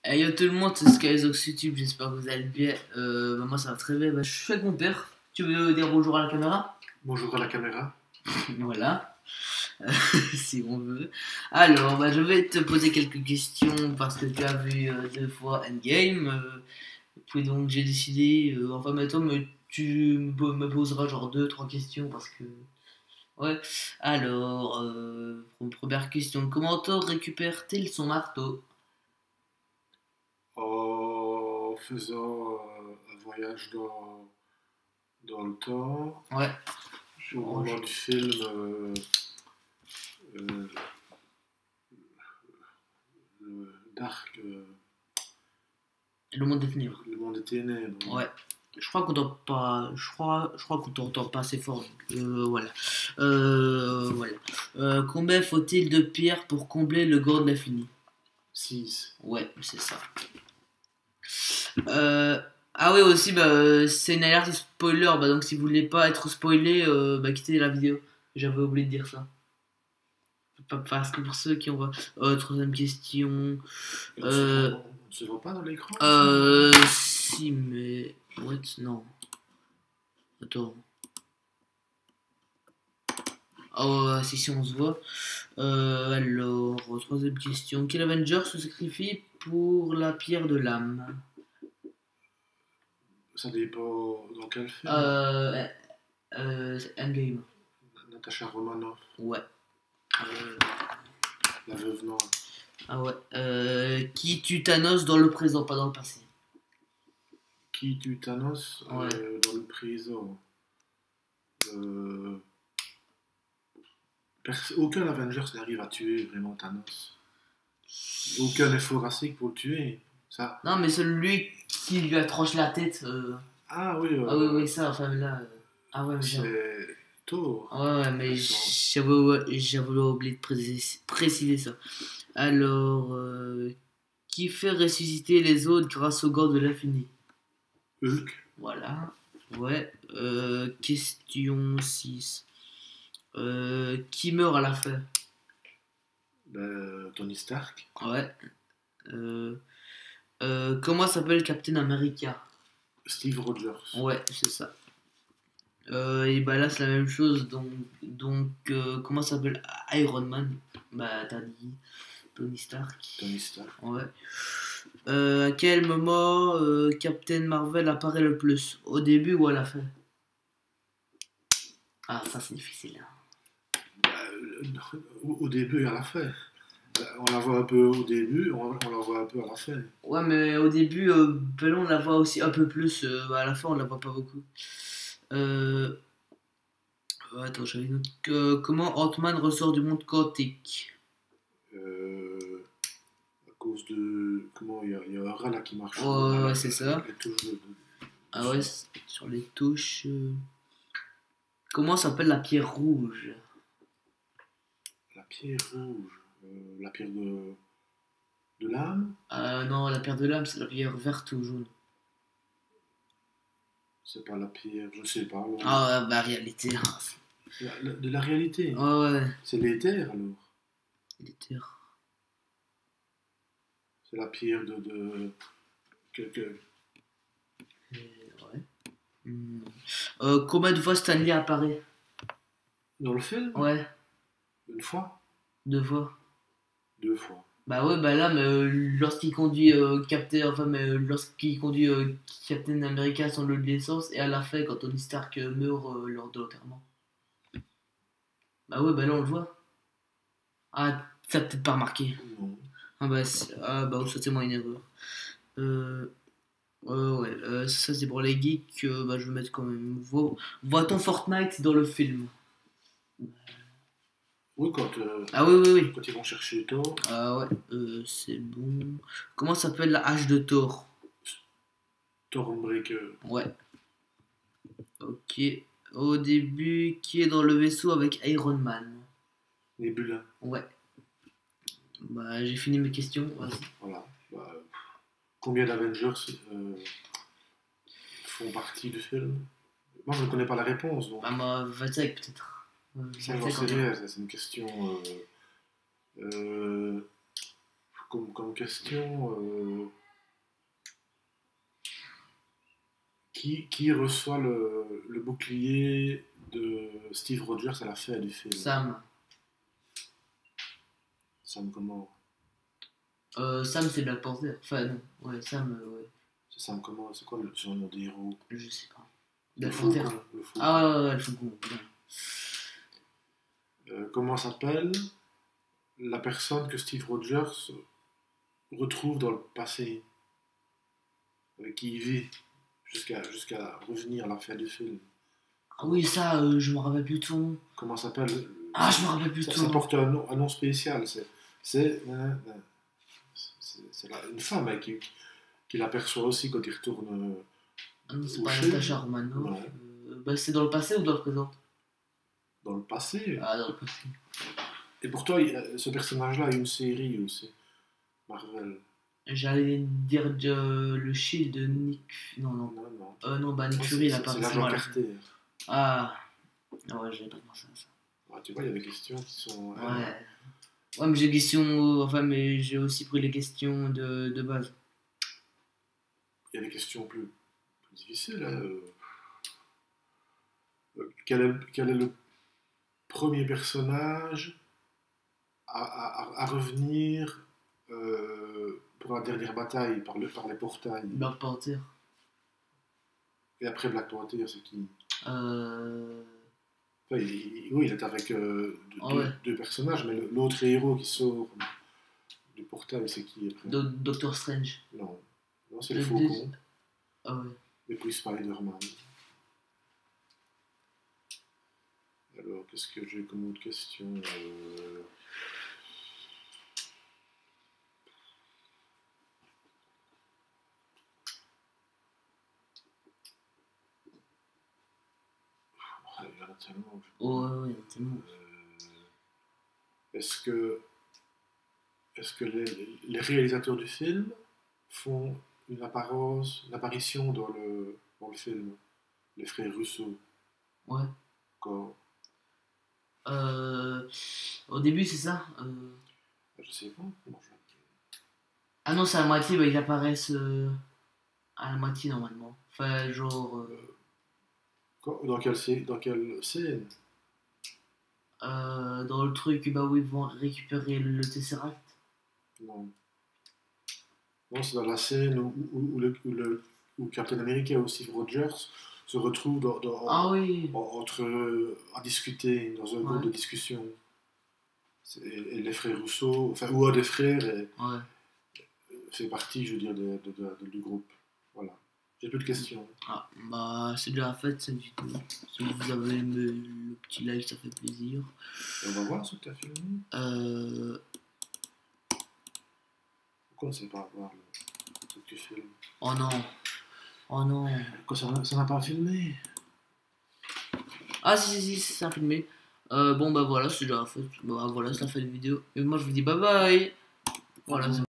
Hey yo tout le monde, c'est Skyzox YouTube, j'espère que vous allez bien. Moi ça va très bien, je suis avec mon père. Tu veux dire bonjour à la caméra? Bonjour à la caméra. Voilà, si on veut. Alors, je vais te poser quelques questions parce que tu as vu deux fois Endgame. Puis donc j'ai décidé, maintenant tu me poseras genre deux, trois questions parce que... Ouais, alors, première question, comment Thor récupère-t-il son marteau? En faisant un voyage dans le temps, Ouais, au moment du film euh, Dark, le monde des ténèbres. le monde des ténèbres. Ouais. Je crois qu'on t'entend pas. Je crois qu'on t'entend pas assez fort. Voilà. Voilà. Combien faut-il de pierres pour combler le gore de l'infini? 6. Ouais, c'est ça. Ah oui aussi, c'est une alerte spoiler. Donc si vous voulez pas être spoilé, quittez la vidéo. J'avais oublié de dire ça. Parce que pour ceux qui ont... troisième question. On ne se voit pas dans l'écran Si, mais... What? Non. Attends. Oh, si on se voit. Alors, troisième question. Quel Avenger se sacrifie pour la pierre de l'âme? Ça dépend dans quel film. Endgame. Natasha Romanoff. Ouais. La veuve noire. Ah ouais. Qui tue Thanos dans le présent, pas dans le passé? Qui tue Thanos Ouais. dans le présent? Aucun Avengers n'arrive à tuer vraiment Thanos. Aucun effort assez pour le tuer. Ça. Non, mais celui qui lui a tranché la tête. Ah oui. Ah oui, ça, enfin là. Ah ouais, mais c'est Thor. Ouais, mais j'avais oublié de préciser ça. Alors, qui fait ressusciter les autres grâce au gant de l'infini? Hulk. Voilà. Ouais. Question 6. Qui meurt à la fin? Tony Stark. Ouais. Comment s'appelle Captain America? Steve Rogers. Ouais, c'est ça. Et là c'est la même chose. Donc comment s'appelle Iron Man? T'as dit Tony Stark. Tony Stark. Ouais. À quel moment Captain Marvel apparaît le plus? Au début ou à la fin? Ah, ça c'est difficile. Au début et à la fin. On la voit un peu au début, on la voit un peu à la fin. Ouais, mais au début, on la voit aussi un peu plus. À la fin, on la voit pas beaucoup. Attends, j'avais une autre. Comment Ant-Man ressort du monde quantique? À cause de. Comment il y a un rat là qui marche. Ouais, c'est ça. Les touches Ah ouais, sur les touches. Comment s'appelle la pierre rouge? La pierre rouge. La pierre de l'âme. Non, la pierre de l'âme, c'est la pierre verte ou jaune. C'est pas la pierre, je sais pas. Alors. Ah, réalité. De la réalité. Ouais. C'est l'éther alors. L'éther. C'est la pierre de. Ouais. Combien de fois Stanley apparaît? Dans le film? Ouais. Une fois? Deux fois. Deux fois. Bah ouais, là, mais lorsqu'il conduit lorsqu'il conduit Captain America sans l'eau de l'essence, et à la fin, quand Tony Stark meurt lors de l'enterrement. Bah ouais, là on le voit. Ah, ça peut-être pas remarqué. Non. Ça c'est moi une erreur. Ouais, ça c'est pour les geeks. Je vais mettre quand même. Voit-on Fortnite dans le film? Oui, quand, oui. Quand ils vont chercher Thor. Ah ouais, c'est bon. Comment s'appelle la hache de Thor? Stormbreaker. Ouais. Ok. Au début, qui est dans le vaisseau avec Iron Man? Nebula. Ouais. J'ai fini mes questions. Vas-y. Voilà. Combien d'Avengers font partie du film? Moi, je ne connais pas la réponse. Donc. Moi, 25 peut-être. Ça, j'en sais rien. C'est une question. comme question, qui reçoit le bouclier de Steve Rogers à la fin du film? Sam. Sam comment? Sam, c'est Black Panther. Enfin, non. Ouais, Sam, ouais. C'est Sam comment? C'est quoi son nom des héros? Je sais pas. Le Black Panther. faucon. Le faucon. Ah ouais, ouais, le faucon. Bien. Comment s'appelle la personne que Steve Rogers retrouve dans le passé, avec qui il vit, jusqu'à revenir à la fin du film? Ah oui, ça, je me rappelle plus de son nom. Comment s'appelle? Ah, je me rappelle plus de Ça, son ça nom. porte un nom spécial. C'est une femme hein, qui l'aperçoit aussi quand il retourne Ah non, c'est au pas film. Natasha Romanoff. Non. Bah, c'est dans le passé ou dans le présent? Dans le passé. Ah, dans le passé. Et pourtant, ce personnage-là a une série aussi, Marvel. J'allais dire le Shield de Nick. Non, non. Non, bah Nick Non, Fury, il a c'est pas l'agent récemment. Carter. Ah, ouais, j'avais pas pensé à ça. Ouais, tu vois, il y a des questions qui sont. Ouais. Ouais, mais j'ai des questions. Enfin, mais j'ai aussi pris les questions de base. Il y a des questions plus difficiles. Hein. Quel est le premier personnage à revenir pour la dernière bataille par les portails? Black Panther. Et après Black Panther, c'est qui? Euh... Enfin, oui, il est avec deux personnages, mais l'autre héros qui sort du portail, c'est qui après? Doctor Strange. Non, c'est le Faucon. Ah ouais. Et puis Spider-Man. Alors, qu'est-ce que j'ai comme autre question? Il y en a tellement. Ouais, il y en a tellement. Est-ce que les réalisateurs du film font une apparition dans le film? Les frères Russo. Ouais. Quand? Au début, c'est ça. Je sais pas. Ah non, c'est à la moitié, bah, ils apparaissent à la moitié normalement. Enfin, genre. Dans quelle scène? Dans le truc bah, où ils vont récupérer le Tesseract. Non. Non, c'est dans la scène où Captain America ou Steve Rogers se retrouvent Ah oui. à discuter dans un groupe Ouais. de discussion. Et les frères Rousseau, enfin, ou un des frères, Ouais. fait partie, je veux dire, du groupe. Voilà. J'ai plus de questions. Ah, bah, c'est déjà fait cette vidéo. Si vous avez aimé le petit live, ça fait plaisir. Et on va voir ce que tu as filmé. Pourquoi on ne sait pas voir ce que tu filmes? Oh non. Oh non. Pourquoi ça n'a pas filmé? Ah si, ça a filmé. Bon bah voilà, c'est déjà fait. Bah voilà, ça fait une vidéo. Et moi je vous dis bye bye. Voilà.